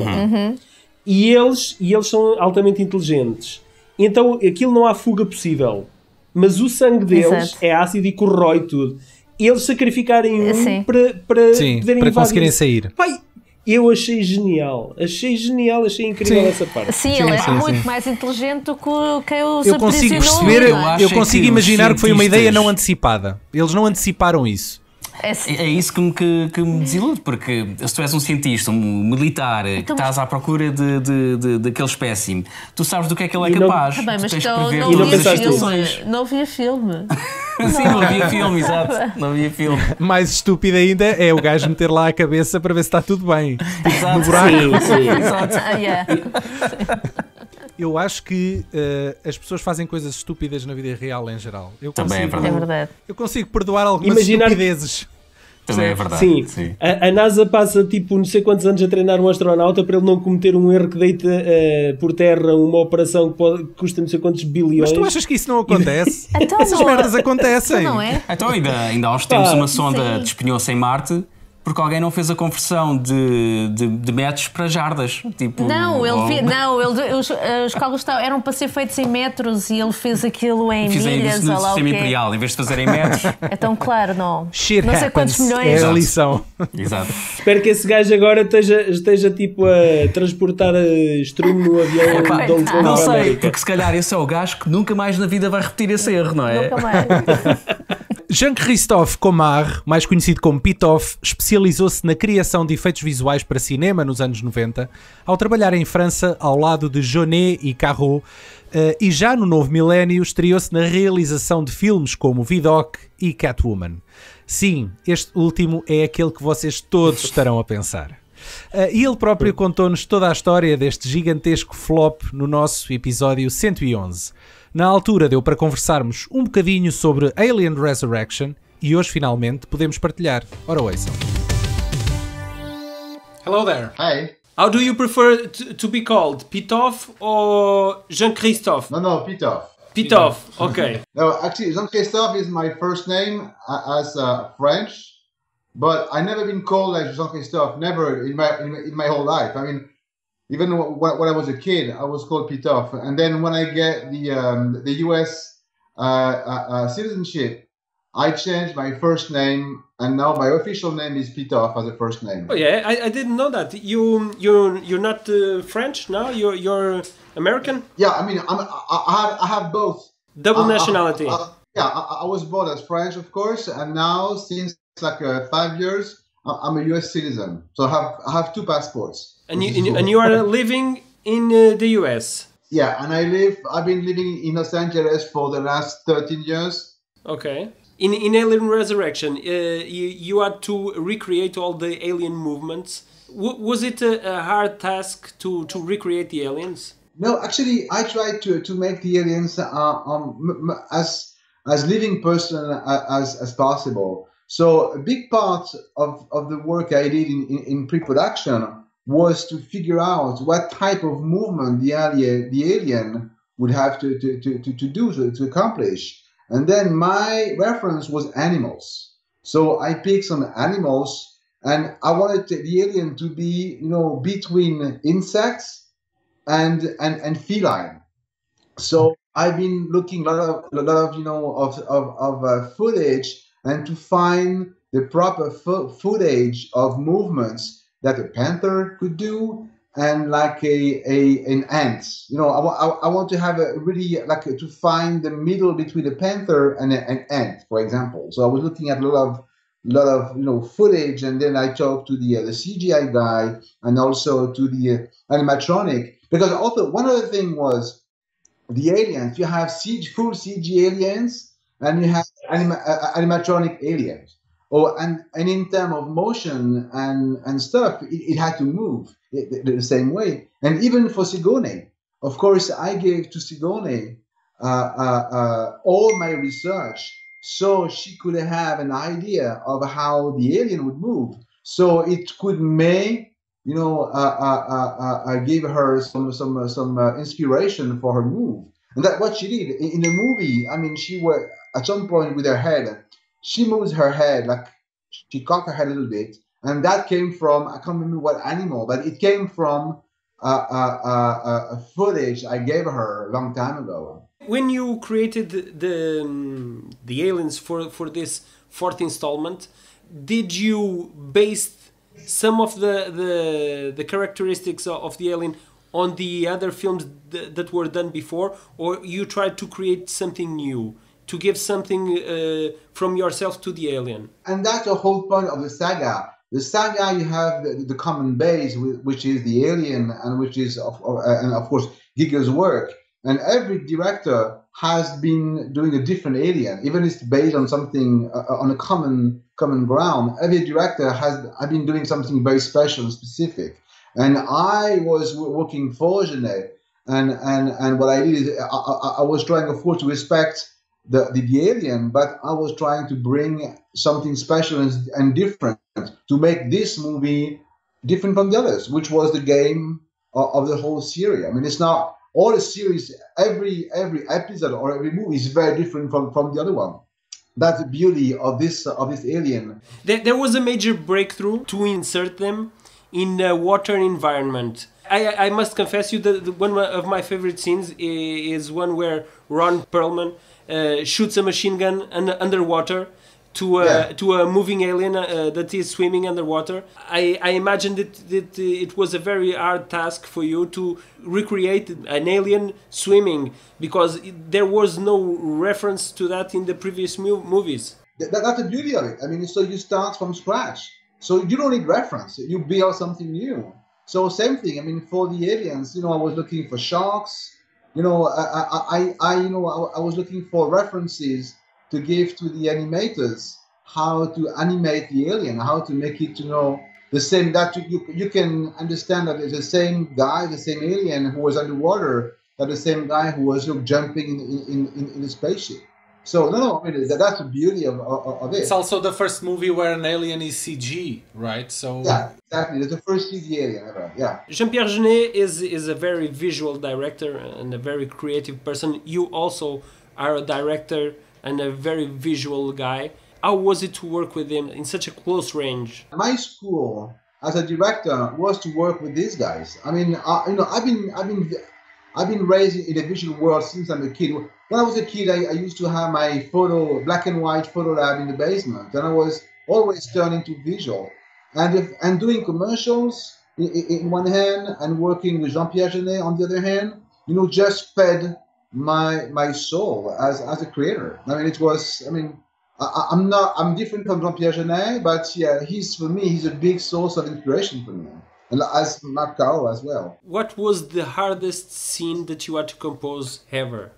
E eles são altamente inteligentes. Então aquilo não há fuga possível. Mas o sangue deles é ácido e corrói tudo. Eles sacrificarem para poderem conseguirem sair. Pai, eu achei genial, achei incrível essa parte. Sim, ele é muito mais inteligente do que quem o eu consigo perceber, eu consigo imaginar que foi uma ideia não antecipada. Eles não anteciparam isso. É isso que me desilude, porque se tu és um cientista, um militar, que estás à procura daquele espécime, tu sabes do que é que ele é capaz. Tá bem, mas tu tens que então prever não todas havia as situações. filme. Não havia filme. Sim, não havia filme, exato. Não havia filme. Mais estúpido ainda é o gajo meter lá a cabeça para ver se está tudo bem. Exato. No buraco. Sim. Exato. Eu acho que as pessoas fazem coisas estúpidas na vida real em geral. Também é É verdade. verdade. Eu consigo perdoar algumas Imaginar- estupidezes. Também é verdade. Sim. A NASA passa tipo não sei quantos anos a treinar um astronauta para ele não cometer um erro que deita por terra uma operação que custa não sei quantos bilhões. Mas tu achas que isso não acontece? Então Essas não- merdas acontecem. Não é? Então ainda há uns tempos uma sonda sim. despenhou-se em Marte porque alguém não fez a conversão de metros para jardas. Tipo, Os cálculos eram para ser feitos em metros e ele fez aquilo em Fizem milhas isso no ou lá o sistema quê. imperial, em vez de fazerem metros. Então, claro, não. Shit não sei happens. quantos milhões. É a Exato. lição. Exato. Espero que esse gajo agora esteja tipo a transportar estrume no avião Epá, de Hong Kong não para a sei, América. porque se calhar esse é o gajo que nunca mais na vida vai repetir esse erro, não é? Nunca mais. Jean-Christophe Comar, mais conhecido como Pitoff, especializou-se na criação de efeitos visuais para cinema nos anos 90, ao trabalhar em França ao lado de Jeunet e Caro, e já no novo milénio estreou-se na realização de filmes como Vidocq e Catwoman. Sim, este último é aquele que vocês todos estarão a pensar. E ele próprio contou-nos toda a história deste gigantesco flop no nosso episódio 111. Na altura deu para conversarmos um bocadinho sobre Alien Resurrection e hoje finalmente podemos partilhar. Ora ouçam. Hello there. Hi. How do you prefer to be called? Pitoff or Jean-Christophe? No, Pitoff. Pitoff, okay. No, actually, Jean-Christophe is my first name as French, but I never been called like Jean-Christophe. Never in my whole life. I mean, even when I was a kid, I was called Pitoff. And then when I get the U.S. Citizenship, I changed my first name, and now my official name is Pitoff as a first name. Oh yeah, I didn't know that. You're not French now. You're American. Yeah, I mean, I have both. Double nationality. I was born as French, of course, and now since like 5 years, I'm a U.S. citizen. So I have two passports. And you are living in the US. Yeah, and I've been living in Los Angeles for the last 13 years. Okay. In Alien Resurrection, you had to recreate all the alien movements. Was it a hard task to recreate the aliens? No, actually, I tried to make the aliens as living person as possible. So a big part of the work I did in pre-production was to figure out what type of movement the alien would have to do to accomplish. And then my reference was animals. So I picked some animals, and I wanted the alien to be, between insects and feline. So I've been looking a lot of footage and to find the proper footage of movements that a panther could do and like an ant. I want to have to find the middle between a panther and an ant, for example. So I was looking at a lot of footage, and then I talked to the CGI guy and also to the animatronic, because also one other thing was the aliens. You have full CG aliens and you have animatronic aliens. Oh, and in terms of motion and stuff, it had to move the same way. And even for Sigourney, of course, I gave to Sigourney all my research so she could have an idea of how the alien would move. So it could give her some inspiration for her move. And that's what she did. In the movie, I mean, she was at some point with her head, she moves her head, like she cocked her head a little bit. And that came from, I can't remember what animal, but it came from a footage I gave her a long time ago. When you created the aliens for this fourth installment, did you base some of the characteristics of the alien on the other films that were done before, or you tried to create something new? to give something from yourself to the alien. And that's the whole point of the saga. The saga, you have the common base, which is the alien, and which is, and of course, Giger's work. And every director has been doing a different alien, even if it's based on something on a common ground. Every director has been doing something very special and specific. And I was working for Genet, and what I did is I was trying, of course, to respect the alien, but I was trying to bring something special and different to make this movie different from the others, which was the game of the whole series. I mean, it's not all the series, every episode or every movie is very different from the other one. That's the beauty of this alien. There was a major breakthrough to insert them in a water environment. I must confess you that one of my favorite scenes is one where Ron Perlman shoots a machine gun underwater to a moving alien that is swimming underwater. I imagine that it was a very hard task for you to recreate an alien swimming, because there was no reference to that in the previous movies. That's the beauty of it. I mean, so you start from scratch. So you don't need reference. You build something new. So same thing. I mean, for the aliens, I was looking for sharks. I was looking for references to give to the animators, how to animate the alien, how to make it, the same, that you can understand that it's the same guy, the same alien who was underwater, that the same guy who was jumping in the spaceship. So no, I mean, that's the beauty of it. It's also the first movie where an alien is CG, right? So yeah, exactly. It's the first CG alien ever. Yeah. Jean-Pierre Genet is a very visual director and a very creative person. You also are a director and a very visual guy. How was it to work with him in such a close range? My school as a director was to work with these guys. I mean, I've been raised in the visual world since I'm a kid. When I was a kid, I used to have my black and white photo lab in the basement, and I was always turned into visual. And doing commercials in one hand and working with Jean-Pierre Genet on the other hand, just fed my soul as a creator. I mean, I'm different from Jean-Pierre Genet, but yeah, he's a big source of inspiration for me. And as Marc Caro as well. What was the hardest scene that you had to compose ever?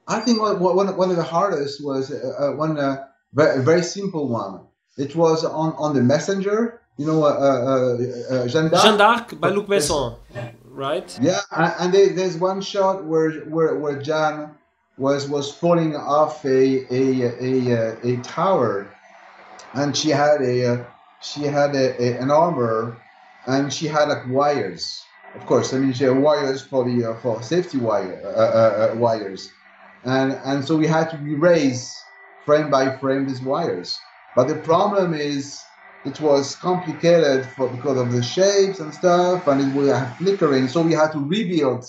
I think one of the hardest was one very simple one. It was on The Messenger, Jeanne d'Arc by Luc Besson, right? Yeah, and there's one shot where Jeanne was falling off a tower, and she had an armor. And she had wires, of course. I mean, she had wires for safety wires, and so we had to erase frame by frame these wires. But the problem is, it was complicated because of the shapes and stuff, and it was flickering. So we had to rebuild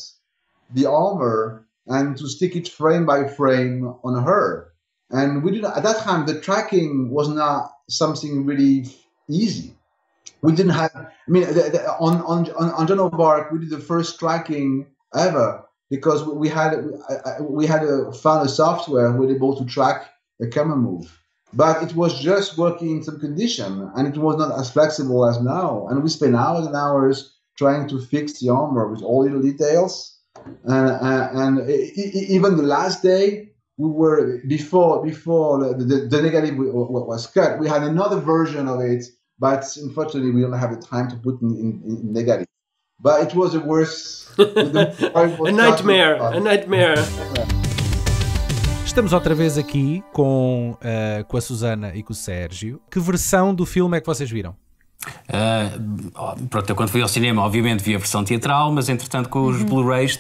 the armor and to stick it frame by frame on her. And we didn't at that time. The tracking was not something really easy. We didn't have. I mean, on Joan of Arc, we did the first tracking ever because we had found a software we were able to track a camera move, but it was just working in some condition, and it was not as flexible as now. And we spent hours and hours trying to fix the armor with all little details, and even the last day we were before the negative was cut. We had another version of it. But unfortunately, we don't have the time to put in negative. But it was the worst. A nightmare. Estamos outra vez aqui com a Susana e com o Sérgio. Que versão do filme é que vocês viram? Pronto, eu quando fui ao cinema, obviamente vi a versão teatral, mas entretanto com os Blu-rays,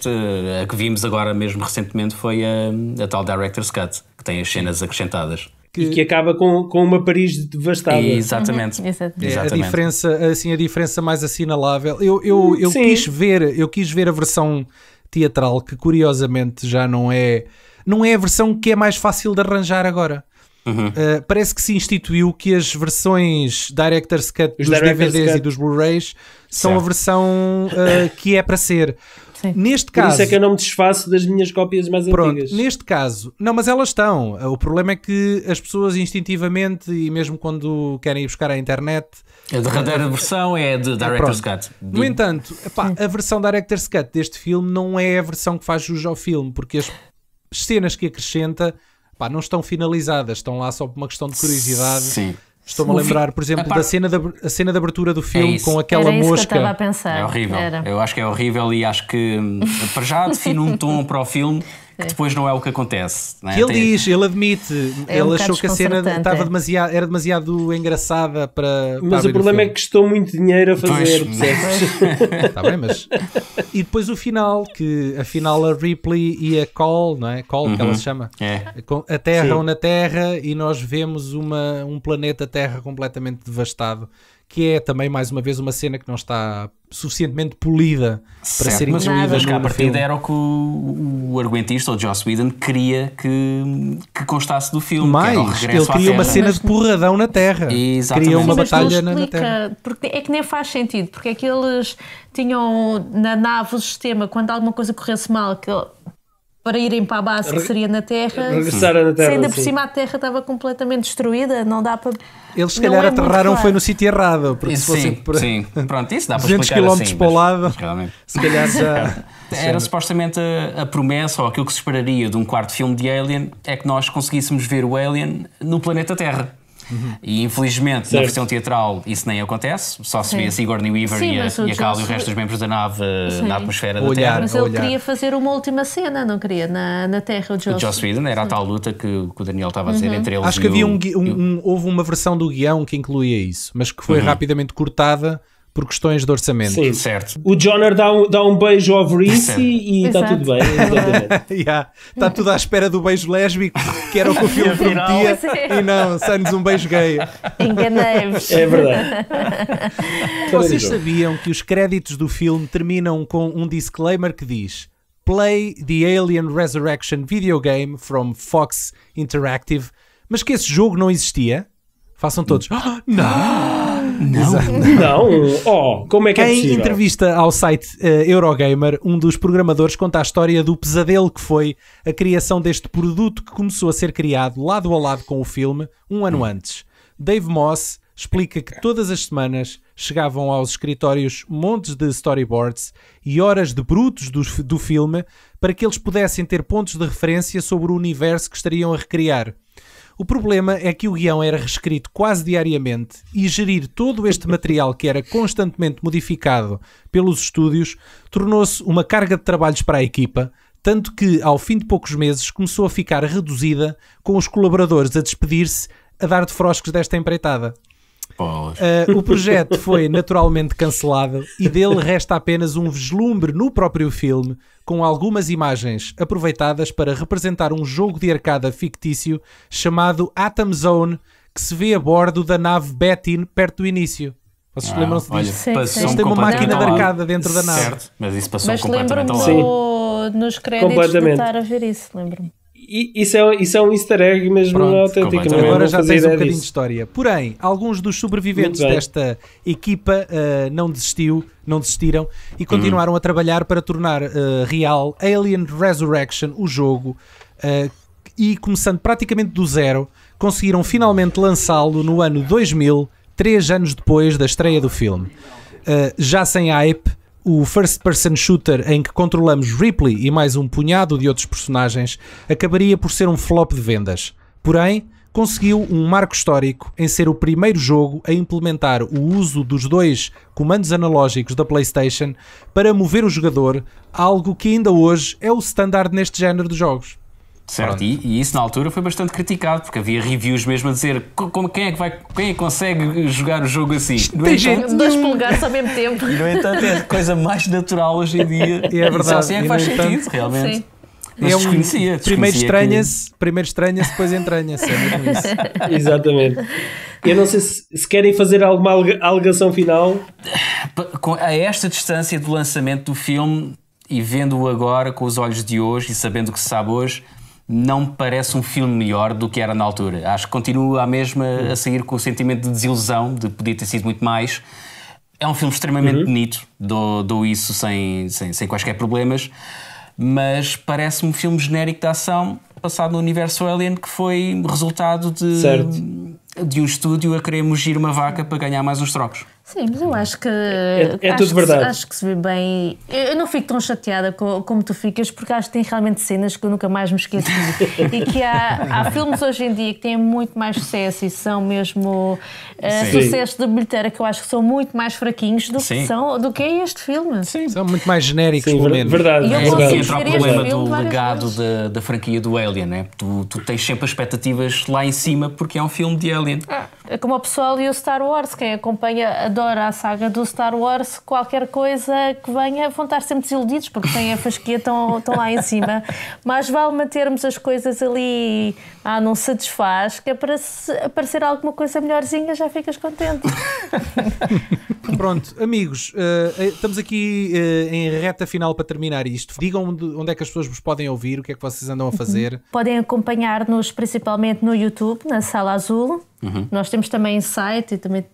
a que vimos agora mesmo recentemente foi a tal Director's Cut, que tem as cenas acrescentadas. E que acaba com uma Paris devastada. Exatamente. A diferença mais assinalável. Eu quis ver a versão teatral, que curiosamente já não é a versão que é mais fácil de arranjar agora. Parece que se instituiu que as versões Director's Cut dos DVDs e dos Blu-rays são a versão que é para ser. Neste Por caso, isso é que eu não me desfaço das minas cópias mais antigas. neste caso, não, mas elas estão. O problema é que as pessoas instintivamente, e mesmo quando querem ir buscar à internet, A derradeira versão é de Director's Cut. No entanto, a versão Director's Cut deste filme não é a versão que faz jus ao filme, porque as cenas que acrescenta não estão finalizadas, estão lá só por uma questão de curiosidade. Sim. Estou-me a lembrar, por exemplo, da cena a cena de abertura do filme com aquela Era isso mosca. que eu estava a pensar. É horrível. Eu acho que é horrível e acho que para já define um tom para o filme que depois não é o que acontece. Não é? Que ele diz, ele admite, ele um achou que a cena desconcertante, era demasiado engraçada para. Mas o problema é que custou muito dinheiro a fazer, percebes? Está bem, mas. E depois o final, que afinal a Ripley e a Cole, não é? Cole, que ela se chama. Aterram na Terra e nós vemos um planeta Terra completamente devastado. Que é também, mais uma vez, uma cena que não está suficientemente polida para ser incluída mas que à no partida filme. era o que o argumentista, o Joss Whedon, queria que constasse do filme. Mais, que era o regresso ele queria à uma Terra. cena de porradão na Terra. Exatamente. Queria uma Mas batalha não na explica, Terra. porque é que nem faz sentido, porque é que eles tinham na nave o sistema, quando alguma coisa corresse mal, para irem para a base que seria na Terra, Regressaram na Terra. se ainda por sim. cima a Terra estava completamente destruída, não dá para... Eles se Não calhar é muito aterraram claro. foi no sítio errado, porque se fossem Sim, pronto, isso dá para 200 explicar km assim, para o lado, mas realmente. se calhar já... Era supostamente a promessa, ou aquilo que se esperaria de um quarto filme de Alien, é que nós conseguíssemos ver o Alien no planeta Terra. E infelizmente na versão teatral isso nem acontece, só se vê a Sigourney Weaver Sim, e mas o a Cal e o Joss- resto dos membros da nave na atmosfera da Olhar. Terra. Mas a ele olhar. queria fazer uma última cena, não queria? Na Terra, o O Joss Whedon era a tal luta que o Daniel estava a dizer entre eles. Acho que havia houve uma versão do guião que incluía isso, mas que foi rapidamente cortada por questões de orçamento. Sim. Certo. O Johnner dá um beijo ao Reese Certo. e está Exato. tudo bem. Exatamente. Está tudo à espera do beijo lésbico, que era o que o filme prometia, e não, sai-nos um beijo gay. Enganei-vos. É verdade. Vocês sabiam que os créditos do filme terminam com um disclaimer que diz: Play the Alien Resurrection video game from Fox Interactive, mas que esse jogo não existia? Façam todos. Não, como é que é Em possível? entrevista ao site Eurogamer, um dos programadores conta a história do pesadelo que foi a criação deste produto que começou a ser criado lado a lado com o filme um ano antes. Dave Moss explica que todas as semanas chegavam aos escritórios montes de storyboards e horas de brutos do filme para que eles pudessem ter pontos de referência sobre o universo que estariam a recriar. O problema é que o guião era reescrito quase diariamente e gerir todo este material que era constantemente modificado pelos estúdios tornou-se uma carga de trabalhos para a equipa, tanto que ao fim de poucos meses começou a ficar reduzida, com os colaboradores a despedir-se a dar de froscos desta empreitada. O projeto foi naturalmente cancelado e dele resta apenas um vislumbre no próprio filme, com algumas imagens aproveitadas para representar um jogo de arcada fictício chamado Atom Zone, que se vê a bordo da nave Betin perto do início. Vocês lembram-se disto? Sim, sim. Eles têm uma máquina de arcada dentro da nave. Certo, mas isso passou Mas completamente lembro-me ao lado. nos créditos de Completamente. estar a ver isso, lembro-me. Isso é um easter egg mesmo Pronto, autêntico. completamente. Não Agora vou já fazer tens um ideia bocadinho de disso. história. Porém, alguns dos sobreviventes Muito bem. desta equipa não desistiram e continuaram a trabalhar para tornar real Alien Resurrection, o jogo, e começando praticamente do zero, conseguiram finalmente lançá-lo no ano 2000, 3 anos depois da estreia do filme. Já sem hype, o first-person shooter em que controlamos Ripley e mais um punhado de outros personagens acabaria por ser um flop de vendas. Porém, conseguiu um marco histórico em ser o primeiro jogo a implementar o uso dos 2 comandos analógicos da PlayStation para mover o jogador, algo que ainda hoje é o standard neste género de jogos. Certo, e isso na altura foi bastante criticado, porque havia reviews mesmo a dizer quem é que consegue jogar o jogo assim. No Tem entanto- gente- 2 polegares ao mesmo tempo. E no entanto é a coisa mais natural hoje em dia. E é verdade. Só assim é que E, faz no entanto- sentido, realmente. Sim. Mas desconhecia. Primeiro desconhecia estranha-se, depois entranha-se. É mesmo isso. Exatamente. Eu não sei se querem fazer alguma alegação final. A esta distância do lançamento do filme e vendo-o agora com os olhos de hoje e sabendo o que se sabe hoje, não me parece um filme melhor do que era na altura. Acho que continua a mesma a sair com o sentimento de desilusão, de poder ter sido muito mais. É um filme extremamente bonito, dou isso sem quaisquer problemas, mas parece-me um filme genérico de ação passado no universo Alien, que foi resultado de um estúdio a querer mugir uma vaca para ganhar mais uns trocos. Sim, mas eu acho que... É tudo verdade. Acho que se vê bem... Eu não fico tão chateada como tu ficas, porque acho que tem realmente cenas que eu nunca mais me esqueço. E que há filmes hoje em dia que têm muito mais sucesso e são mesmo sucesso de bilheteira, que eu acho que são muito mais fraquinhos do que é este filme. Sim, são muito mais genéricos, Sim, pelo menos. verdade. E eu É consigo aqui entra o ver este problema filme do várias legado vezes. da franquia do Alien, né? Tu tens sempre as expectativas lá em cima porque é um filme de Alien. É como o pessoal e o Star Wars, quem acompanha, adora a saga do Star Wars, qualquer coisa que venha vão estar sempre desiludidos porque têm a fasquia, estão lá em cima. Mas vale mantermos as coisas ali, não satisfaz, que é para se aparecer alguma coisa melhorzinha já ficas contente. Pronto, amigos, estamos aqui em reta final para terminar isto. Digam onde é que as pessoas vos podem ouvir, o que é que vocês andam a fazer. Podem acompanhar-nos principalmente no YouTube, na Sala Azul. Nós temos também site e também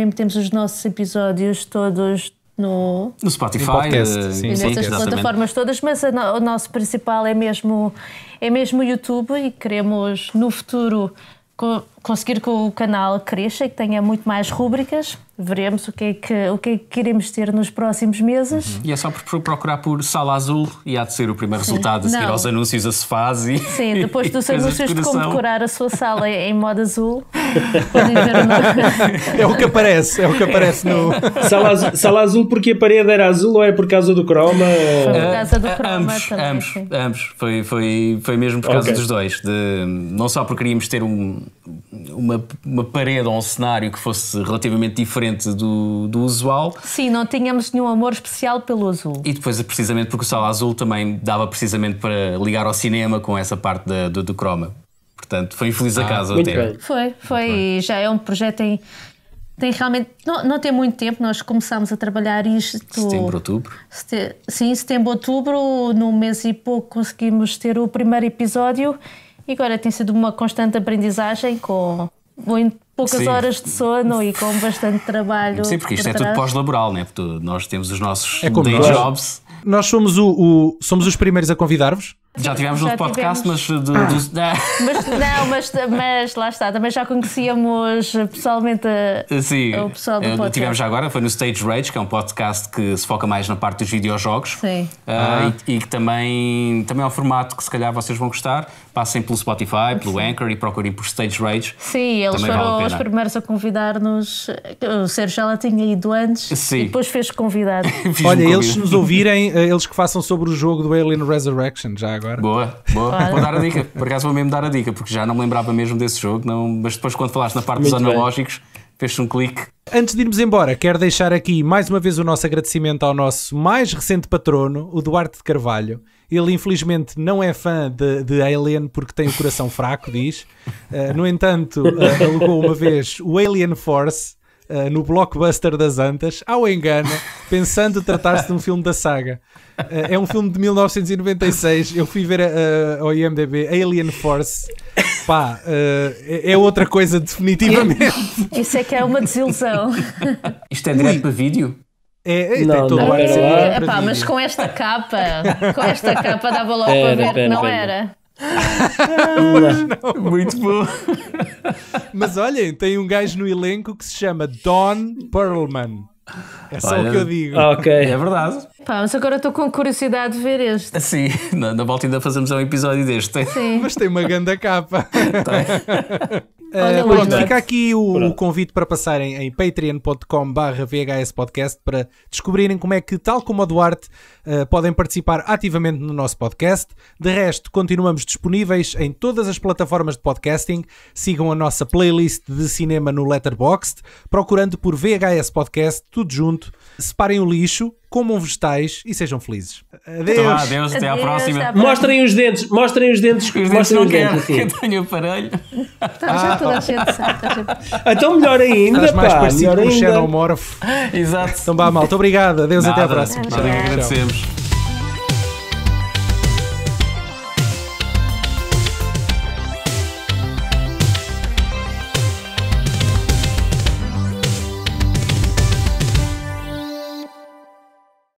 metemos os nossos episódios todos no Spotify, sim, nessas plataformas todas, mas o nosso principal é mesmo o YouTube, e queremos no futuro conseguir que o canal cresça e que tenha muito mais rúbricas. Veremos o que é que queremos ter nos próximos meses. E é só procurar por Sala Azul e há de ser o primeiro resultado a seguir aos anúncios a se faz e... Sim, depois dos anúncios de como decorar a sua sala em modo azul. Podem ver o nome. É o que aparece no... Sala Azul porque a parede era azul ou é por causa do croma? Foi por causa do croma também. Ambos. Foi mesmo por causa dos dois. Não só porque queríamos ter uma parede ou um cenário que fosse relativamente diferente do usual. Sim, não tínhamos nenhum amor especial pelo azul. E depois, precisamente porque o Sala Azul também dava precisamente para ligar ao cinema com essa parte do croma. Portanto, foi infeliz acaso até. Foi. E já é um projeto tem realmente... Não tem muito tempo, nós começámos a trabalhar isto... Setembro, outubro. Sim, setembro, outubro. Num mês e pouco conseguimos ter o primeiro episódio. E agora tem sido uma constante aprendizagem com poucas horas de sono e com bastante trabalho. Sim, porque isto é tudo pós-laboral, né? Porque nós temos os nossos day jobs. Nós somos os primeiros a convidar-vos. Já tivemos um podcast, mas... Mas lá está, também já conhecíamos pessoalmente o pessoal do podcast. Tivemos já agora, foi no Stage Rage, que é um podcast que se foca mais na parte dos videojogos. Sim. E que também é um formato que se calhar vocês vão gostar. Passem pelo Spotify, pelo Anchor e procurem por Stage Rage. Sim, eles foram os primeiros a convidar-nos. O Sérgio já lá tinha ido antes e depois fez convidado. Olha, eles se nos ouvirem, eles que façam sobre o jogo do Alien Resurrection já agora. Boa. Vou dar a dica. Por acaso vou mesmo dar a dica, porque já não me lembrava mesmo desse jogo, mas depois quando falaste na parte dos analógicos, fez-se um clique. Antes de irmos embora, quero deixar aqui mais uma vez o nosso agradecimento ao nosso mais recente patrono, o Duarte de Carvalho. Ele infelizmente não é fã de Alien porque tem o coração fraco, diz. No entanto, alugou uma vez o Alien Force no blockbuster das Antas, ao engano, pensando tratar-se de um filme da saga. É um filme de 1996. Eu fui ver ao IMDb Alien Force. Pá, é outra coisa definitivamente. Isso é que é uma desilusão. Isto é direto para vídeo? Tem todo o ar. Mas com esta capa dava logo para ver que não era. Muito bom. Mas olhem, tem um gajo no elenco que se chama Don Perlman. É só o que eu digo. Ok. É verdade. Mas agora estou com curiosidade de ver este. Sim, na volta ainda fazemos um episódio deste. Sim. Mas tem uma grande capa. Pronto, fica aqui o convite para passarem em patreon.com/VHSpodcast para descobrirem como é que, tal como o Duarte, podem participar ativamente no nosso podcast. De resto, continuamos disponíveis em todas as plataformas de podcasting. Sigam a nossa playlist de cinema no Letterboxd, procurando por VHS Podcast, tudo junto. Separem o lixo, comam vegetais e sejam felizes. Adeus, até à próxima. Mostrem os dentes. Mostrem os dentes não quero, porque eu tenho aparelho. Já toda a gente sabe. Então melhor ainda, Estás mais pá. parecido Melhor com o ainda. xenomorfo. Exato. Então vá, malta. Obrigado. Adeus, até à próxima. Agradecemos.